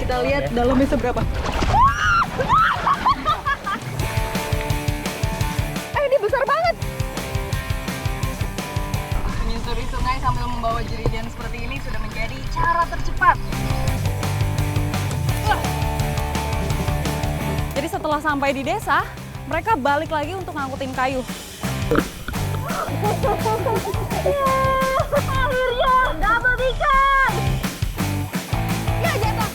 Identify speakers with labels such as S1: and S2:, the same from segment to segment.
S1: Kita lihat dalamnya seberapa. Ini besar banget. Menyusuri sungai sambil membawa jerigen seperti ini sudah menjadi cara tercepat. Jadi setelah sampai di desa, mereka balik lagi untuk ngangkutin kayu. Akhirnya dapat ikan. Ya jatuh.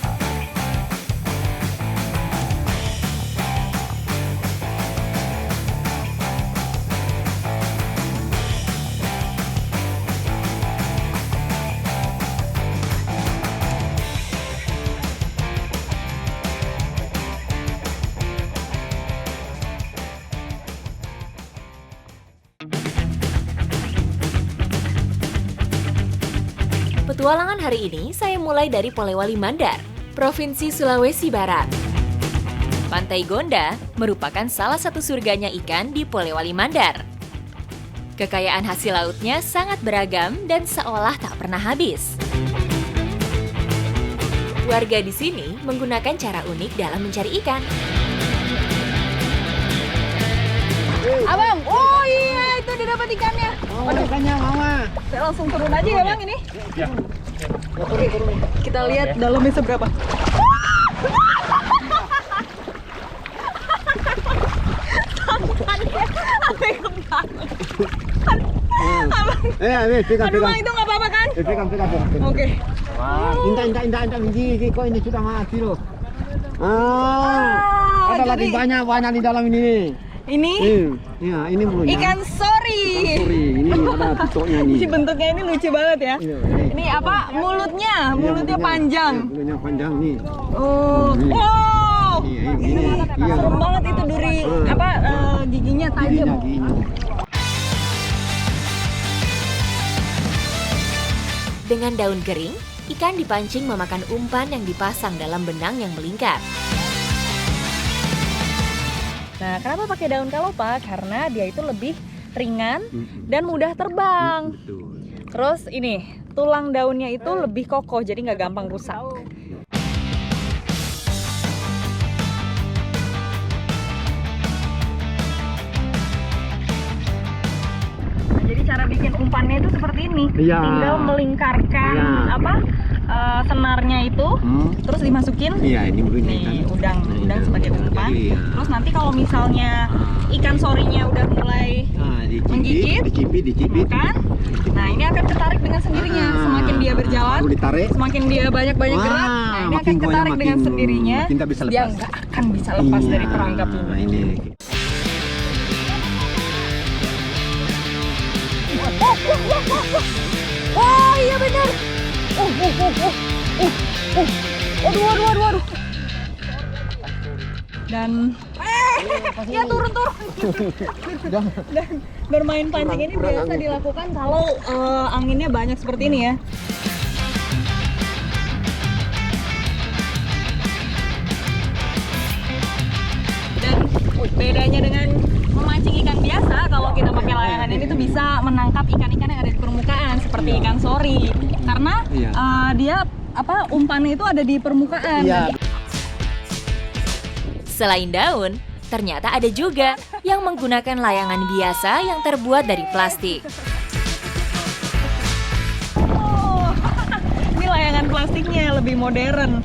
S2: Petualangan hari ini saya mulai dari Polewali Mandar, Provinsi Sulawesi Barat. Pantai Gonda merupakan salah satu surganya ikan di Polewali Mandar. Kekayaan hasil lautnya sangat beragam dan seolah tak pernah habis. Warga di sini menggunakan cara unik dalam mencari ikan.
S1: Abang, oh iya itu dia dapat ikannya.
S3: Aduh, ikannya mama.
S1: Saya langsung turun aja ya bang ini.
S3: Ya. Turun.
S1: Kita lihat dalamnya seberapa. Tangannya pegang banget.
S3: Pegang.
S1: Aduh bang, itu nggak apa-apa kan?
S3: Pegang.
S1: Oke.
S3: Indah. Ini kok ini sudah mati loh. Ada lagi
S1: jadi
S3: banyak di dalam ini.
S1: ini
S3: Iya, ini mulutnya.
S1: ikan sori.
S3: Ini ada pitoknya nih.
S1: Si bentuknya ini lucu banget ya.
S3: Iya,
S1: Ini apa? Mulutnya panjang.
S3: Mulutnya panjang nih.
S1: Oh, wow.
S3: Ini. Iya.
S1: Serem banget itu duri giginya tajam.
S3: Gini.
S2: Dengan daun kering, ikan dipancing memakan umpan yang dipasang dalam benang yang melingkar.
S1: Nah, kenapa pakai daun kalopa? Karena dia itu lebih ringan dan mudah terbang.
S3: Betul.
S1: Terus ini, tulang daunnya itu lebih kokoh, jadi nggak gampang rusak. Nah, jadi cara bikin umpannya itu seperti ini.
S3: Iya.
S1: Tinggal melingkarkan senarnya itu, terus dimasukin.
S3: Iya, ini mulutnya
S1: Nih,
S3: ikan.
S1: udang sebagai umpan.
S3: Jadi, ya.
S1: Terus nanti kalau misalnya ikan sorinya udah mulai menggigit,
S3: dicipit.
S1: kan? Nah, ini akan ketarik dengan sendirinya. Semakin dia berjalan,
S3: baru ditarik.
S1: semakin dia banyak gerak. Nah, ini akan ketarik dengan sendirinya.
S3: Makin tak bisa
S1: Dia
S3: lepas.
S1: nggak akan bisa lepas dari perangkap ini.
S3: Nah, ini.
S1: Oh iya benar. Aduh. Dan ya turun. Dan bermain pancing ini biasa dilakukan kalau anginnya banyak seperti ini ya. Dan bedanya dengan memancing ikan biasa, kalau kita pakai layangan ini tuh bisa menangkap ikan-ikan yang ada di permukaan seperti ikan sori. Karena dia umpannya itu ada di permukaan.
S3: Iya.
S2: Selain daun, ternyata ada juga yang menggunakan layangan biasa yang terbuat dari plastik.
S1: Oh, ini layangan plastiknya lebih modern.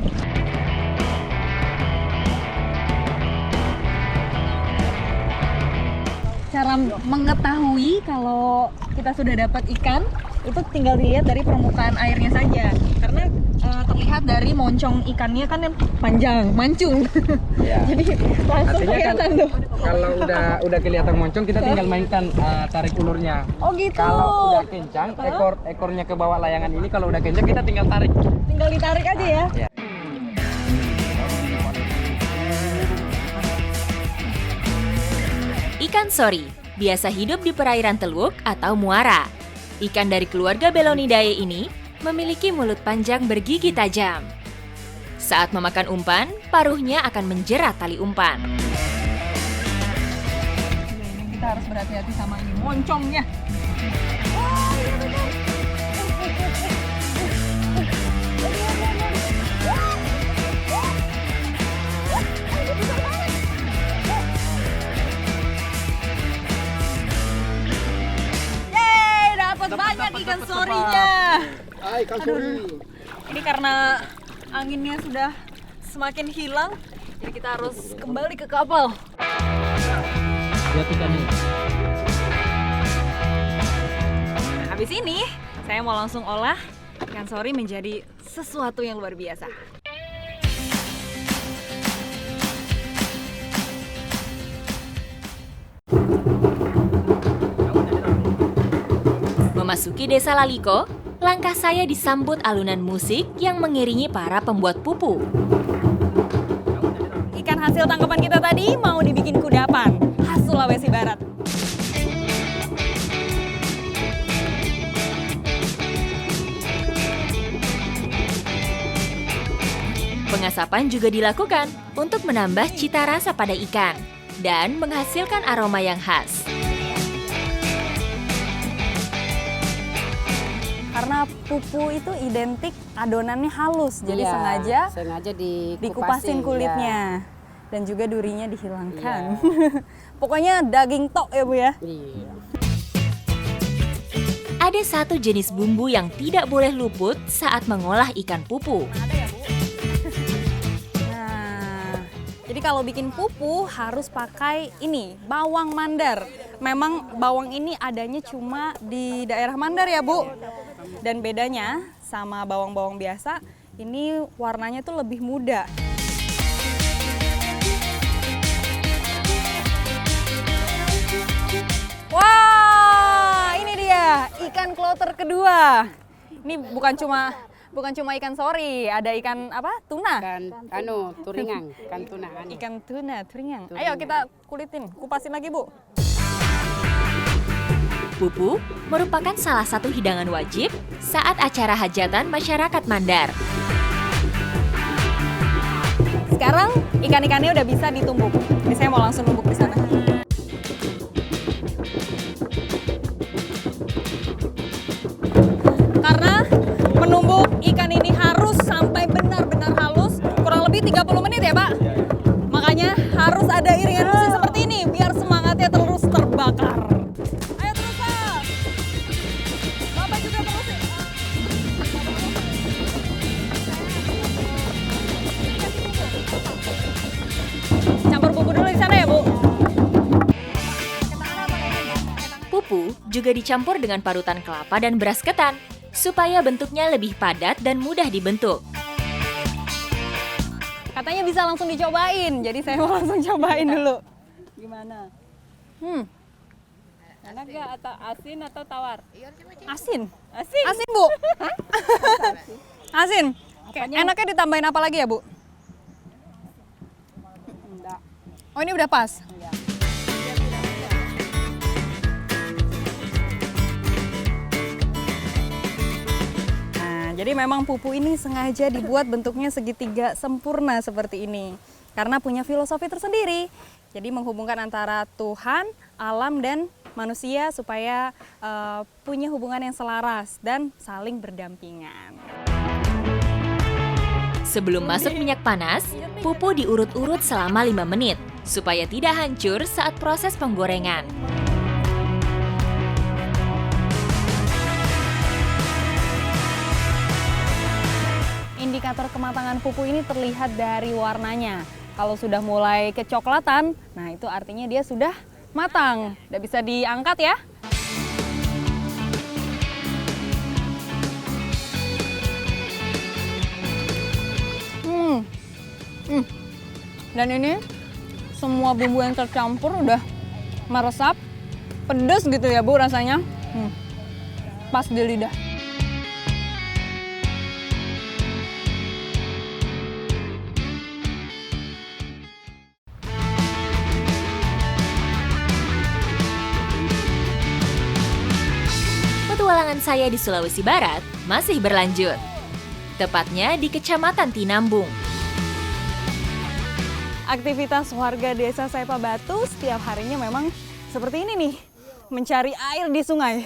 S1: Cara mengetahui kalau kita sudah dapat ikan itu tinggal dilihat dari permukaan airnya saja, karena terlihat dari moncong ikannya kan yang panjang, mancung.
S4: Ya.
S1: Jadi langsung
S4: Artinya
S1: kelihatan tuh.
S4: Kalau udah kelihatan moncong, kita tinggal mainkan tarik ulurnya.
S1: Oh gitu.
S4: Kalau udah kencang, ekornya ke bawah layangan ini, kalau udah kencang kita tinggal tarik.
S1: Tinggal ditarik aja ya.
S4: Ya.
S2: Ikan sori biasa hidup di perairan teluk atau muara. Ikan dari keluarga Belonidae ini memiliki mulut panjang bergigi tajam. Saat memakan umpan, paruhnya akan menjerat tali umpan.
S1: Kita harus berhati-hati sama ini moncongnya. Oh, iya benar.
S3: ikan suri.
S1: Ini karena anginnya sudah semakin hilang, jadi kita harus kembali ke kapal.
S4: Lihat ikannya.
S1: Nah, habis ini saya mau langsung olah ikan sori menjadi sesuatu yang luar biasa.
S2: Memasuki desa Laliko, langkah saya disambut alunan musik yang mengiringi para pembuat pupu.
S1: Ikan hasil tangkapan kita tadi mau dibikin kudapan khas Sulawesi Barat.
S2: Pengasapan juga dilakukan untuk menambah cita rasa pada ikan dan menghasilkan aroma yang khas.
S1: Karena pupu itu identik adonannya halus, jadi
S5: Iya,
S1: sengaja
S5: dikupasin
S1: dikupasin
S5: ya.
S1: kulitnya dan juga durinya dihilangkan. Pokoknya daging tok ya Bu ya.
S5: Iya.
S2: Ada satu jenis bumbu yang tidak boleh luput saat mengolah ikan pupu.
S1: Ada ya Bu? Nah, jadi kalau bikin pupu harus pakai ini, bawang mandar. Memang bawang ini adanya cuma di daerah Mandar ya Bu. Dan bedanya sama bawang-bawang biasa, ini warnanya tuh lebih muda. Wah, ini dia ikan kloter kedua. Ini bukan cuma ikan sori, ada ikan apa? Tuna.
S5: Turingan, ikan tuna.
S1: Ikan tuna, turingan. Ayo kita kulitin, kupasin lagi Bu.
S2: Pupu merupakan salah satu hidangan wajib saat acara hajatan masyarakat Mandar.
S1: Sekarang ikan-ikannya udah bisa ditumbuk. Jadi saya mau langsung tumbuk di sana. Karena menumbuk ikan ini harus sampai benar-benar halus, kurang lebih 30 menit ya Pak. Makanya harus ada iringan musik seperti ini biar semangatnya terus terbakar. Ayo terus Pak. Bapak juga terusin. Campur bumbu dulu di sana ya Bu.
S2: Pupu juga dicampur dengan parutan kelapa dan beras ketan supaya bentuknya lebih padat dan mudah dibentuk.
S1: Katanya bisa langsung dicobain, jadi saya mau langsung cobain dulu. Gimana?
S5: Enak gak atau asin atau tawar?
S1: Asin. Asin? Asin Bu. Asin. Enaknya ditambahin apa lagi ya Bu?
S5: Enggak.
S1: Oh ini udah pas? Nah, jadi memang pupu ini sengaja dibuat bentuknya segitiga sempurna seperti ini. Karena punya filosofi tersendiri. Jadi menghubungkan antara Tuhan, alam, dan manusia supaya punya hubungan yang selaras dan saling berdampingan.
S2: Sebelum masuk minyak panas, pupu diurut-urut selama 5 menit supaya tidak hancur saat proses penggorengan.
S1: Indikator kematangan pupu ini terlihat dari warnanya. Kalau sudah mulai kecoklatan, nah itu artinya dia sudah matang. Udah bisa diangkat ya. Dan ini semua bumbu yang tercampur udah meresap, pedes gitu ya Bu rasanya. Pas di lidah.
S2: Petualangan saya di Sulawesi Barat masih berlanjut. Tepatnya di Kecamatan Tinambung.
S1: Aktivitas warga desa Saipa Batu setiap harinya memang seperti ini nih, mencari air di sungai.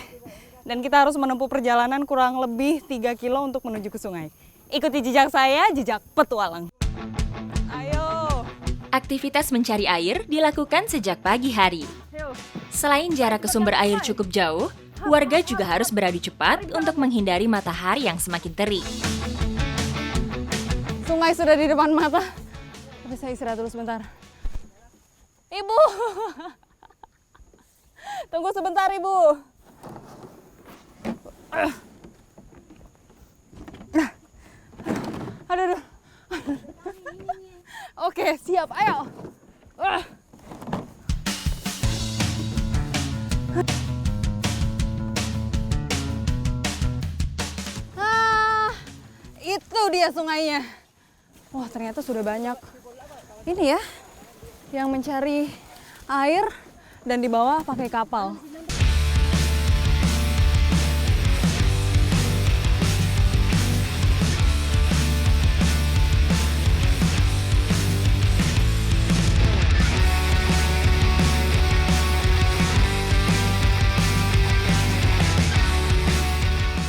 S1: Dan kita harus menempuh perjalanan kurang lebih 3 kilo untuk menuju ke sungai. Ikuti jejak saya, jejak petualang. Ayo.
S2: Aktivitas mencari air dilakukan sejak pagi hari. Selain jarak ke sumber air cukup jauh, Warga juga harus beradu cepat untuk menghindari matahari yang semakin terik.
S1: Sungai sudah di depan mata. Tapi saya istirahat dulu sebentar. Ibu! Tunggu sebentar, Ibu. Aduh. Oke, siap. Ayo. Itu dia sungainya. Wah, ternyata sudah banyak ini ya yang mencari air dan di bawah pakai kapal.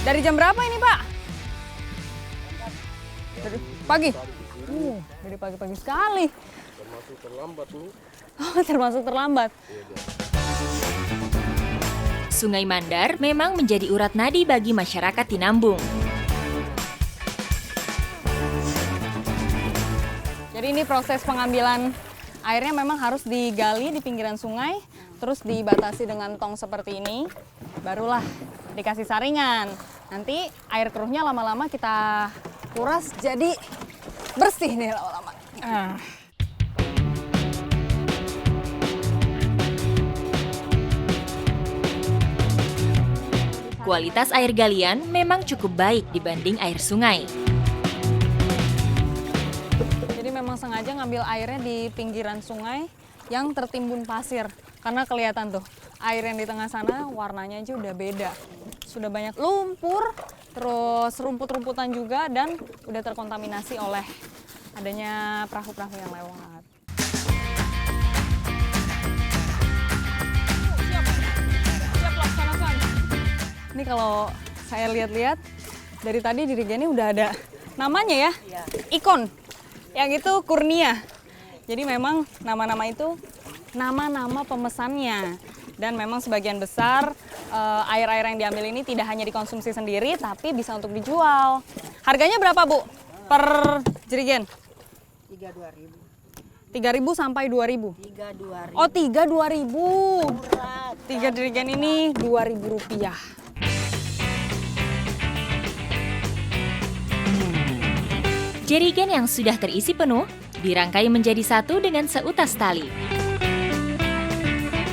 S1: Dari jam berapa ini, Pak? Dari pagi. Dari pagi-pagi sekali.
S6: Termasuk terlambat nih.
S1: Oh, termasuk terlambat.
S2: Sungai Mandar memang menjadi urat nadi bagi masyarakat Tinambung.
S1: Jadi ini proses pengambilan airnya memang harus digali di pinggiran sungai, terus dibatasi dengan tong seperti ini, barulah dikasih saringan. Nanti air keruhnya lama-lama kita kuras jadi bersih nih lama-lama.
S2: Kualitas air galian memang cukup baik dibanding air sungai.
S1: Jadi memang sengaja ngambil airnya di pinggiran sungai yang tertimbun pasir. Karena kelihatan tuh, air yang di tengah sana warnanya aja udah beda. Sudah banyak lumpur, terus rumput-rumputan juga, dan udah terkontaminasi oleh adanya perahu-perahu yang lewat. Siap laksanakan. Ini kalau saya lihat-lihat, dari tadi dirigennya udah ada namanya ya, ikon. Yang itu Kurnia. Jadi memang nama-nama itu nama-nama pemesannya. Dan memang sebagian besar air-air yang diambil ini tidak hanya dikonsumsi sendiri, tapi bisa untuk dijual. Harganya berapa, Bu? Per jerigen? 3.000 sampai 2.000?
S5: 3.000.
S1: Oh, 2.000. 3 jerigen ini Rp2.000.
S2: Jerigen yang sudah terisi penuh dirangkai menjadi satu dengan seutas tali.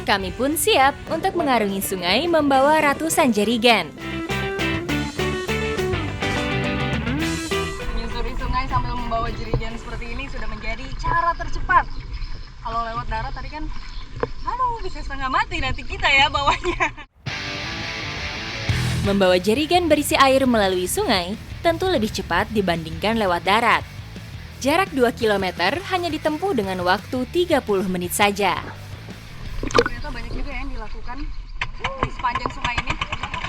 S2: Kami pun siap untuk mengarungi sungai membawa ratusan jerigen.
S1: Menyusuri sungai sambil membawa jerigen seperti ini sudah menjadi cara tercepat. Kalau lewat darat tadi kan, aduh, bisa setengah mati nanti kita ya bawanya.
S2: Membawa jerigen berisi air melalui sungai tentu lebih cepat dibandingkan lewat darat. Jarak 2 km hanya ditempuh dengan waktu 30 menit saja.
S1: Ternyata banyak juga yang dilakukan di sepanjang sungai ini.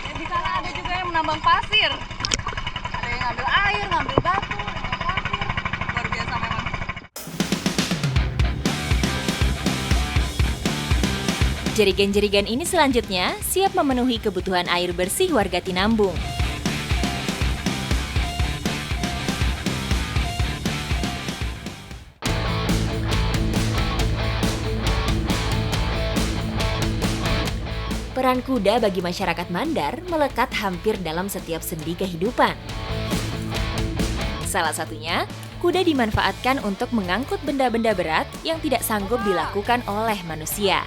S1: Dan di sana ada juga yang menambang pasir. Ada yang ngambil air, ngambil batu, ngambil pasir. Luar biasa memang.
S2: Jerigen-jerigen ini selanjutnya siap memenuhi kebutuhan air bersih warga Tinambung. Peran kuda bagi masyarakat Mandar melekat hampir dalam setiap sendi kehidupan. Salah satunya, kuda dimanfaatkan untuk mengangkut benda-benda berat yang tidak sanggup dilakukan oleh manusia.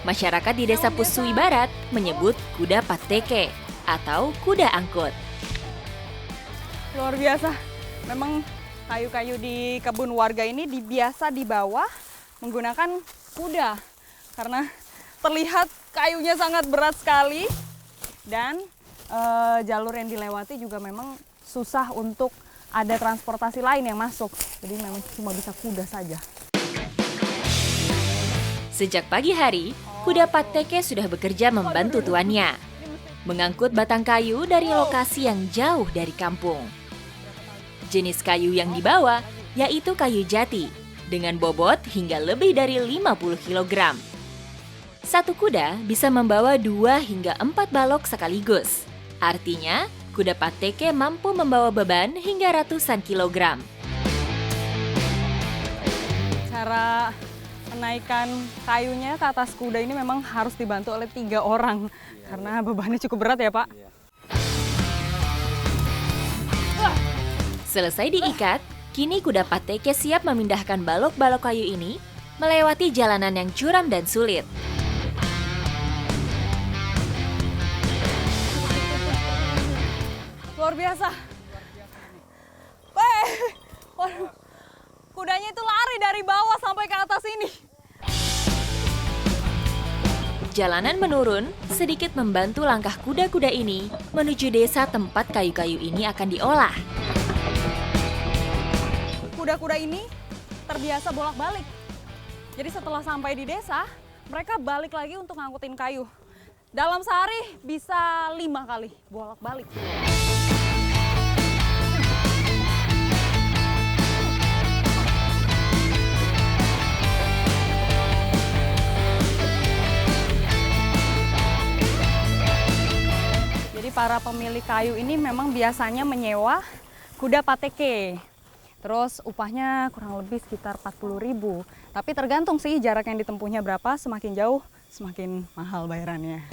S2: Masyarakat di Desa Pusui Barat menyebut kuda pateke atau kuda angkut.
S1: Luar biasa. Memang kayu-kayu di kebun warga ini biasa dibawa menggunakan kuda. Karena terlihat kayunya sangat berat sekali dan jalur yang dilewati juga memang susah untuk ada transportasi lain yang masuk. Jadi memang cuma bisa kuda saja.
S2: Sejak pagi hari, kuda pateke sudah bekerja membantu tuannya, mengangkut batang kayu dari lokasi yang jauh dari kampung. Jenis kayu yang dibawa yaitu kayu jati dengan bobot hingga lebih dari 50 kg. Satu kuda bisa membawa 2 hingga 4 balok sekaligus. Artinya, kuda pateke mampu membawa beban hingga ratusan kilogram.
S1: Cara menaikkan kayunya ke atas kuda ini memang harus dibantu oleh 3 orang. Karena bebannya cukup berat ya, Pak.
S2: Selesai diikat, kini kuda pateke siap memindahkan balok-balok kayu ini melewati jalanan yang curam dan sulit.
S1: Luar biasa. Waduh. Kudanya itu lari dari bawah sampai ke atas ini.
S2: Jalanan menurun sedikit membantu langkah kuda-kuda ini menuju desa tempat kayu-kayu ini akan diolah.
S1: Kuda-kuda ini terbiasa bolak-balik. Jadi setelah sampai di desa, mereka balik lagi untuk ngangkutin kayu. Dalam sehari bisa 5 kali bolak-balik. Jadi para pemilik kayu ini memang biasanya menyewa kuda pateke. Terus upahnya kurang lebih sekitar 40.000. Tapi tergantung sih jarak yang ditempuhnya berapa, semakin jauh semakin mahal bayarannya.